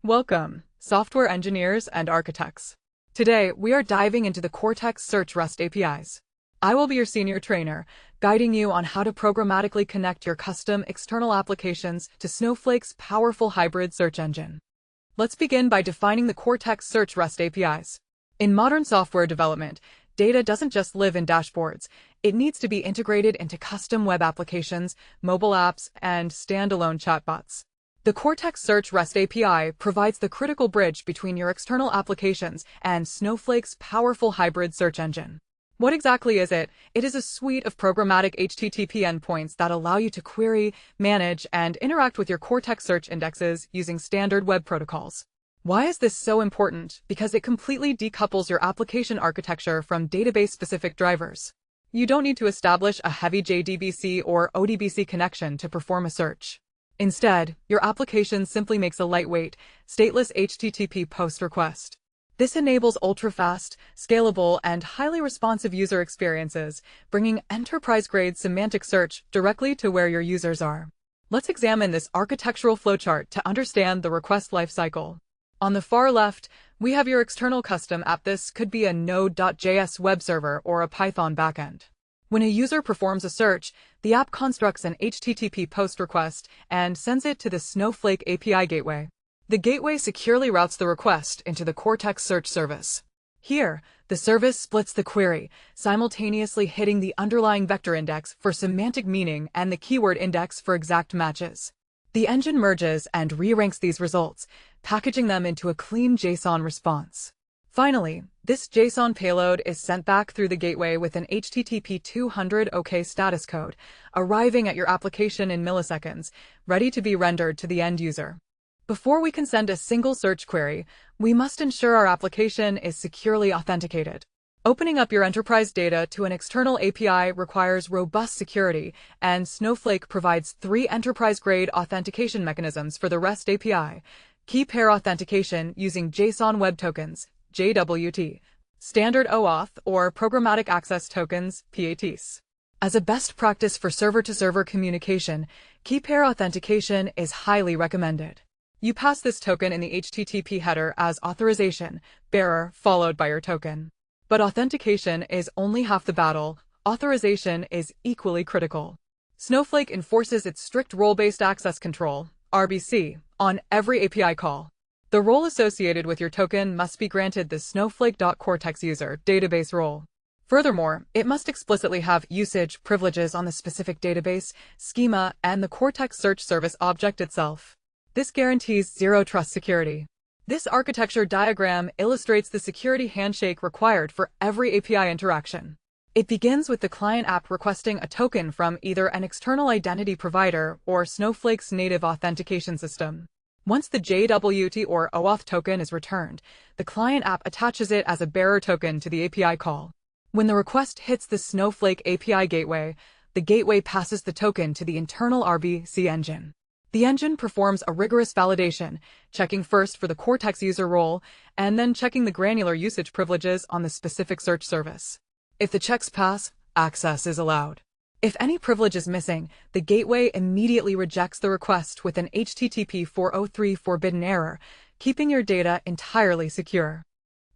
Welcome, software engineers and architects. Today, we are diving into the Cortex Search REST APIs. I will be your senior trainer, guiding you on how to programmatically connect your custom external applications to Snowflake's powerful hybrid search engine. Let's begin by defining the Cortex Search REST APIs. In modern software development, data doesn't just live in dashboards. It needs to be integrated into custom web applications, mobile apps, and standalone chatbots. The Cortex Search REST API provides the critical bridge between your external applications and Snowflake's powerful hybrid search engine. What exactly is it? It is a suite of programmatic HTTP endpoints that allow you to query, manage, and interact with your Cortex search indexes using standard web protocols. Why is this so important? Because it completely decouples your application architecture from database-specific drivers. You don't need to establish a heavy JDBC or ODBC connection to perform a search. Instead, your application simply makes a lightweight, stateless HTTP POST request. This enables ultra-fast, scalable, and highly responsive user experiences, bringing enterprise-grade semantic search directly to where your users are. Let's examine this architectural flowchart to understand the request lifecycle. On the far left, we have your external custom app. This could be a Node.js web server or a Python backend. When a user performs a search, the app constructs an HTTP POST request and sends it to the Snowflake API gateway. The gateway securely routes the request into the Cortex Search service. Here, the service splits the query, simultaneously hitting the underlying vector index for semantic meaning and the keyword index for exact matches. The engine merges and re-ranks these results, packaging them into a clean JSON response. Finally, this JSON payload is sent back through the gateway with an HTTP 200 OK status code, arriving at your application in milliseconds, ready to be rendered to the end user. Before we can send a single search query, we must ensure our application is securely authenticated. Opening up your enterprise data to an external API requires robust security, and Snowflake provides 3 enterprise-grade authentication mechanisms for the REST API: key pair authentication using JSON Web Tokens, JWT, standard OAuth, or programmatic access tokens, PATs. As a best practice for server-to-server communication, key pair authentication is highly recommended. You pass this token in the HTTP header as authorization, bearer, followed by your token. But authentication is only half the battle. Authorization is equally critical. Snowflake enforces its strict role-based access control, RBC, on every API call. The role associated with your token must be granted the Snowflake.Cortex user database role. Furthermore, it must explicitly have usage privileges on the specific database, schema, and the Cortex Search service object itself. This guarantees zero-trust security. This architecture diagram illustrates the security handshake required for every API interaction. It begins with the client app requesting a token from either an external identity provider or Snowflake's native authentication system. Once the JWT or OAuth token is returned, the client app attaches it as a bearer token to the API call. When the request hits the Snowflake API gateway, the gateway passes the token to the internal RBC engine. The engine performs a rigorous validation, checking first for the Cortex user role, and then checking the granular usage privileges on the specific search service. If the checks pass, access is allowed. If any privilege is missing, the gateway immediately rejects the request with an HTTP 403 forbidden error, keeping your data entirely secure.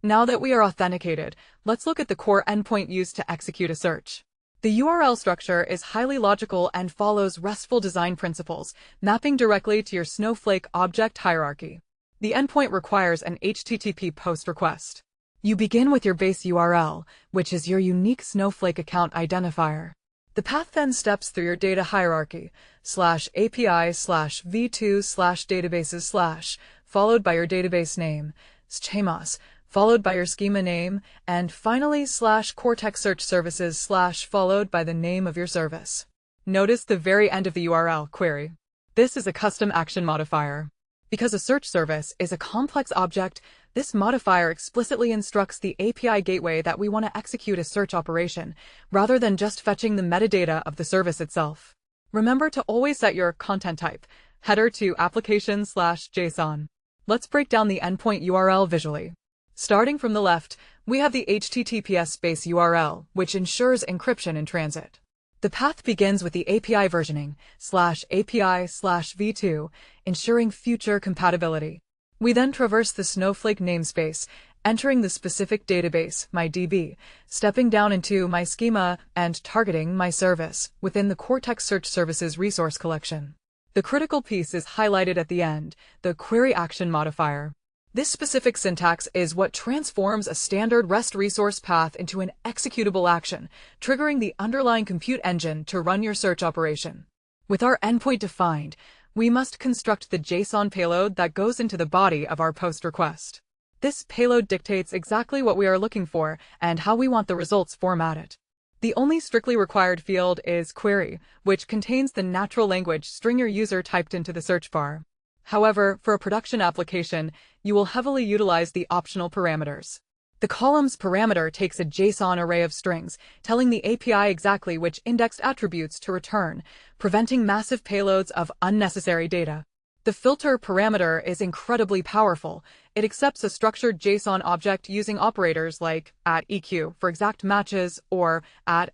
Now that we are authenticated, let's look at the core endpoint used to execute a search. The URL structure is highly logical and follows RESTful design principles, mapping directly to your Snowflake object hierarchy. The endpoint requires an HTTP POST request. You begin with your base URL, which is your unique Snowflake account identifier. The path then steps through your data hierarchy, /API/v2/databases/, followed by your database name, schemas, followed by your schema name, and finally /Cortex Search Services/ followed by the name of your service. Notice the very end of the URL query. This is a custom action modifier. Because a search service is a complex object, this modifier explicitly instructs the API gateway that we want to execute a search operation, rather than just fetching the metadata of the service itself. Remember to always set your content type, header to application/JSON. Let's break down the endpoint URL visually. Starting from the left, we have the HTTPS space URL, which ensures encryption in transit. The path begins with the API versioning, /API/v2, ensuring future compatibility. We then traverse the Snowflake namespace, entering the specific database, MyDB, stepping down into My Schema, and targeting My Service within the Cortex Search Services resource collection. The critical piece is highlighted at the end, the query action modifier. This specific syntax is what transforms a standard REST resource path into an executable action, triggering the underlying compute engine to run your search operation. With our endpoint defined, we must construct the JSON payload that goes into the body of our post request. This payload dictates exactly what we are looking for and how we want the results formatted. The only strictly required field is query, which contains the natural language string your user typed into the search bar. However, for a production application, you will heavily utilize the optional parameters. The columns parameter takes a JSON array of strings, telling the API exactly which indexed attributes to return, preventing massive payloads of unnecessary data. The filter parameter is incredibly powerful. It accepts a structured JSON object using operators like @eq for exact matches or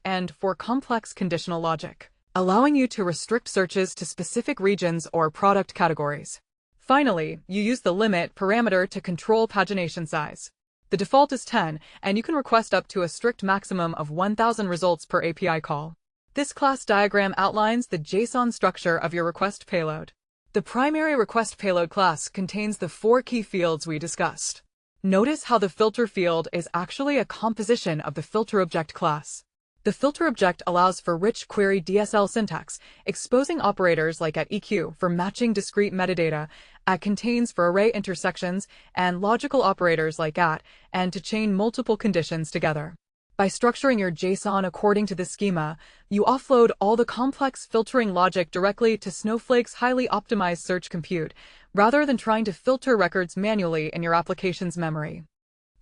@end for complex conditional logic, allowing you to restrict searches to specific regions or product categories. Finally, you use the limit parameter to control pagination size. The default is 10, and you can request up to a strict maximum of 1,000 results per API call. This class diagram outlines the JSON structure of your request payload. The primary request payload class contains the 4 key fields we discussed. Notice how the filter field is actually a composition of the filter object class. The filter object allows for rich query DSL syntax, exposing operators like @eq for matching discrete metadata, @contains for array intersections, and logical operators like and to chain multiple conditions together. By structuring your JSON according to the schema, you offload all the complex filtering logic directly to Snowflake's highly optimized search compute, rather than trying to filter records manually in your application's memory.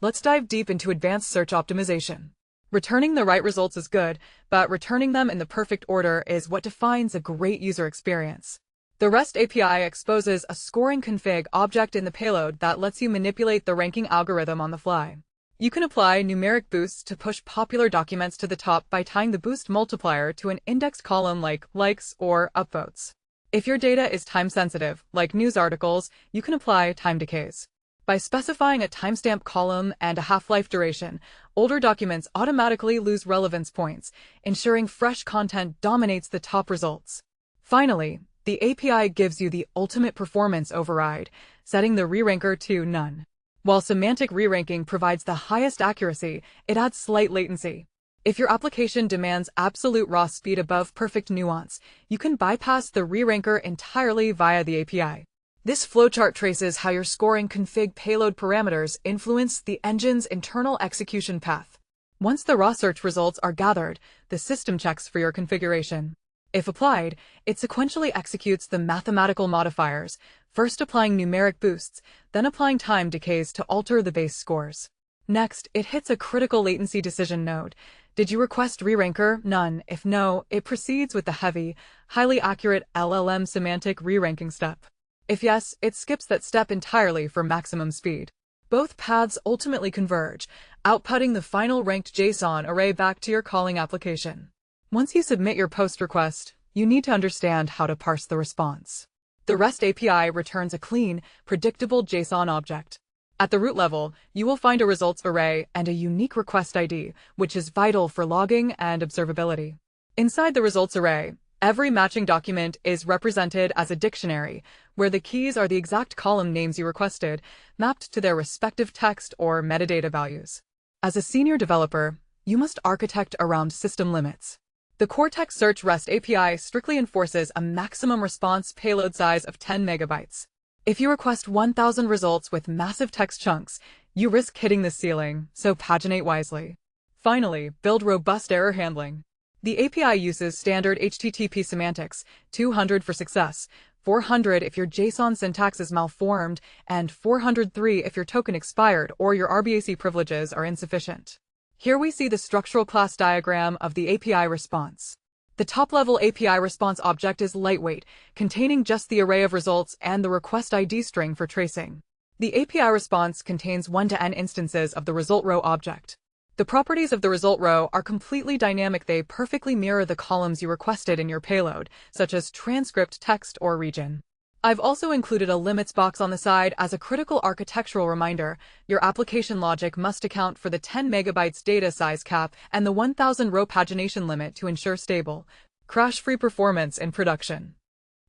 Let's dive deep into advanced search optimization. Returning the right results is good, but returning them in the perfect order is what defines a great user experience. The REST API exposes a scoring config object in the payload that lets you manipulate the ranking algorithm on the fly. You can apply numeric boosts to push popular documents to the top by tying the boost multiplier to an indexed column like likes or upvotes. If your data is time-sensitive, like news articles, you can apply time decays. By specifying a timestamp column and a half-life duration, older documents automatically lose relevance points, ensuring fresh content dominates the top results. Finally, the API gives you the ultimate performance override, setting the re-ranker to none. While semantic re-ranking provides the highest accuracy, it adds slight latency. If your application demands absolute raw speed above perfect nuance, you can bypass the re-ranker entirely via the API. This flowchart traces how your scoring config payload parameters influence the engine's internal execution path. Once the raw search results are gathered, the system checks for your configuration. If applied, it sequentially executes the mathematical modifiers, first applying numeric boosts, then applying time decays to alter the base scores. Next, it hits a critical latency decision node. Did you request re-ranker? None. If no, it proceeds with the heavy, highly accurate LLM semantic re-ranking step. If yes, it skips that step entirely for maximum speed. Both paths ultimately converge, outputting the final ranked JSON array back to your calling application. Once you submit your post request, you need to understand how to parse the response. The REST API returns a clean, predictable JSON object. At the root level, you will find a results array and a unique request ID, which is vital for logging and observability. Inside the results array, every matching document is represented as a dictionary, where the keys are the exact column names you requested, mapped to their respective text or metadata values. As a senior developer, you must architect around system limits. The Cortex Search REST API strictly enforces a maximum response payload size of 10 megabytes. If you request 1,000 results with massive text chunks, you risk hitting the ceiling, so paginate wisely. Finally, build robust error handling. The API uses standard HTTP semantics, 200 for success, 400 if your JSON syntax is malformed, and 403 if your token expired or your RBAC privileges are insufficient. Here we see the structural class diagram of the API response. The top-level API response object is lightweight, containing just the array of results and the request ID string for tracing. The API response contains 1 to n instances of the result row object. The properties of the result row are completely dynamic. They perfectly mirror the columns you requested in your payload, such as transcript, text, or region. I've also included a limits box on the side as a critical architectural reminder. Your application logic must account for the 10 megabytes data size cap and the 1000 row pagination limit to ensure stable, crash-free performance in production.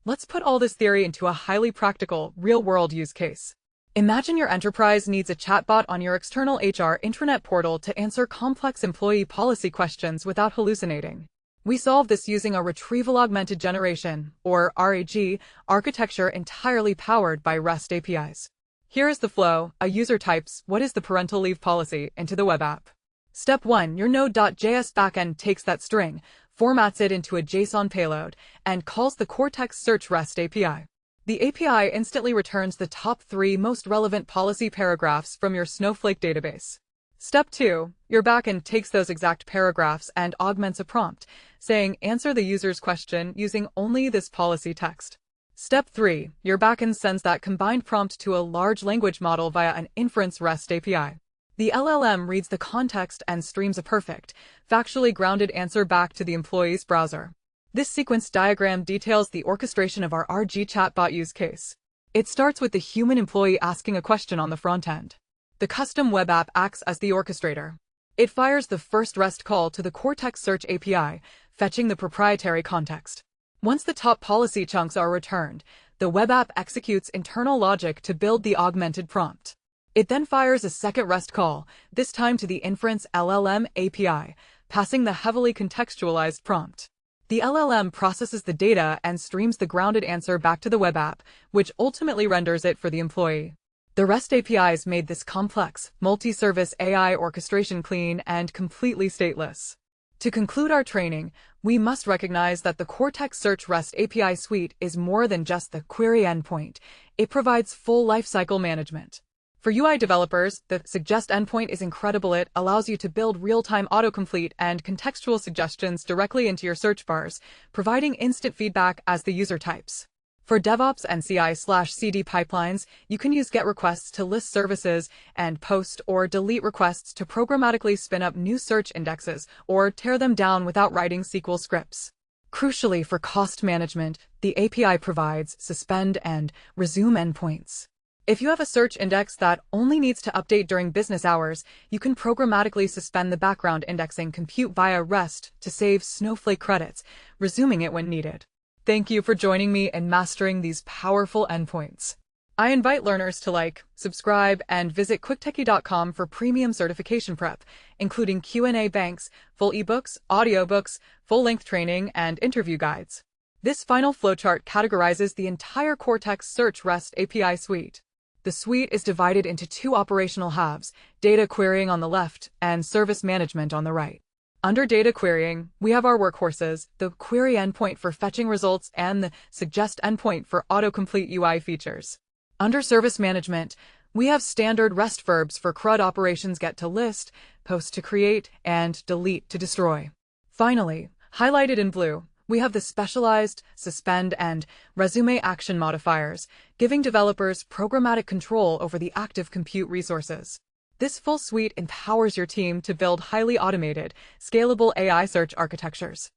Let's put all this theory into a highly practical, real-world use case. Imagine your enterprise needs a chatbot on your external HR intranet portal to answer complex employee policy questions without hallucinating. We solve this using a retrieval-augmented generation, or RAG, architecture entirely powered by REST APIs. Here is the flow. A user types, "What is the parental leave policy?" into the web app. Step 1. Your Node.js backend takes that string, formats it into a JSON payload, and calls the Cortex Search REST API. The API instantly returns the top 3 most relevant policy paragraphs from your Snowflake database. Step 2. Your backend takes those exact paragraphs and augments a prompt, saying, "Answer the user's question using only this policy text." Step 3. Your backend sends that combined prompt to a large language model via an inference REST API. The LLM reads the context and streams a perfect, factually grounded answer back to the employee's browser. This sequence diagram details the orchestration of our RG chatbot use case. It starts with the human employee asking a question on the front end. The custom web app acts as the orchestrator. It fires the first REST call to the Cortex Search API, fetching the proprietary context. Once the top policy chunks are returned, the web app executes internal logic to build the augmented prompt. It then fires a second REST call, this time to the inference LLM API, passing the heavily contextualized prompt. The LLM processes the data and streams the grounded answer back to the web app, which ultimately renders it for the employee. The REST APIs made this complex, multi-service AI orchestration clean and completely stateless. To conclude our training, we must recognize that the Cortex Search REST API suite is more than just the query endpoint. It provides full lifecycle management. For UI developers, the Suggest endpoint is incredible. It allows you to build real-time autocomplete and contextual suggestions directly into your search bars, providing instant feedback as the user types. For DevOps and CI/CD pipelines, you can use GET requests to list services and POST or delete requests to programmatically spin up new search indexes or tear them down without writing SQL scripts. Crucially, for cost management, the API provides suspend and resume endpoints. If you have a search index that only needs to update during business hours, you can programmatically suspend the background indexing compute via REST to save Snowflake credits, resuming it when needed. Thank you for joining me in mastering these powerful endpoints. I invite learners to like, subscribe, and visit quicktechie.com for premium certification prep, including Q&A banks, full ebooks, audiobooks, full-length training, and interview guides. This final flowchart categorizes the entire Cortex Search REST API suite. The suite is divided into 2 operational halves, data querying on the left and service management on the right. Under data querying, we have our workhorses, the query endpoint for fetching results and the suggest endpoint for autocomplete UI features. Under service management, we have standard REST verbs for CRUD operations: get to list, post to create, and delete to destroy. Finally, highlighted in blue, we have the specialized, suspend, and resume action modifiers, giving developers programmatic control over the active compute resources. This full suite empowers your team to build highly automated, scalable AI search architectures.